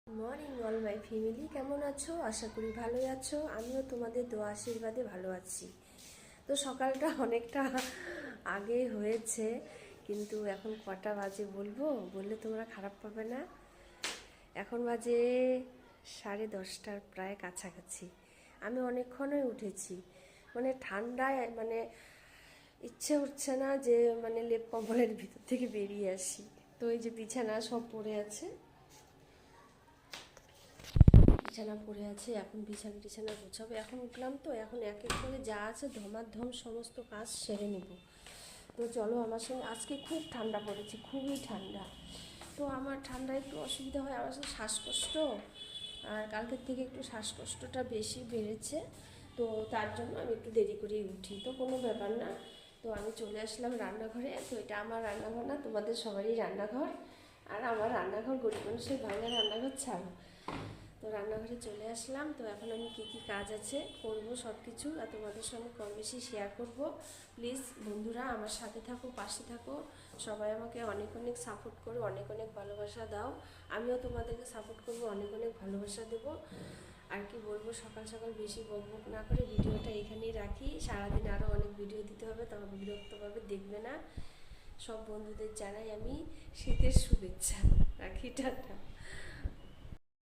Morning all my family, কেমন আছো? আশা করি ভালোই আছো। আমিও তোমাদের দোয়া আশীর্বাদে ভালো আছি। তো সকালটা অনেকটা আগে হয়েছে, কিন্তু এখন কটা বাজে বললে তোমরা খারাপ পাবে না। এখন বাজে 10:30 প্রায় কাছাকাছি। আমি অনেকক্ষণই উঠেছি, মানে ঠান্ডায় ইচ্ছে হচ্ছে না যে লেপ কম্বলের ভিতর থেকে বেরিয়ে আসি। তো এই যে বিছানা সব পড়ে আছে, বিছানা পড়ে আছে, এখন বিছানা গোছাবো। এখন উঠলাম তো, এখন এক এক করে যা আছে ধমাধম সমস্ত কাজ সেরে নেব। তো চলো আমার সঙ্গে। আজকে খুব ঠান্ডা পড়েছে, খুবই ঠান্ডা। তো আমার ঠান্ডা একটু অসুবিধা হয়, আমার সাথে শ্বাসকষ্ট, আর কালকের থেকে একটু শ্বাসকষ্টটা বেশি বেড়েছে। তো তার জন্য আমি একটু দেরি করেই উঠি, তো কোনো ব্যাপার না। তো আমি চলে আসলাম রান্নাঘরে। তো এটা আমার রান্নাঘর না, তোমাদের সবারই রান্নাঘর। আর আমার রান্নাঘর গরিব মানুষের ভাঙা রান্নাঘর ছাড়ো। তো রান্নাঘরে চলে আসলাম। তো এখন আমি কী কী কাজ আছে করব সব কিছু আর তোমাদের সঙ্গে কম বেশি শেয়ার করব। প্লিজ বন্ধুরা আমার সাথে থাকো, পাশে থাকো। সবাই আমাকে অনেক অনেক সাপোর্ট করো, অনেক অনেক ভালোবাসা দাও। আমিও তোমাদেরকে সাপোর্ট করব, অনেক অনেক ভালোবাসা দেবো। আর কি বলবো, সকাল সকাল বেশি বকবক না করে ভিডিওটা এখানেই রাখি। সারাদিন আরও অনেক ভিডিও দিতে হবে, তবে বিরক্তভাবে দেখবে না। সব বন্ধুদের জানাই আমি শীতের শুভেচ্ছা। রাখি, টাটা।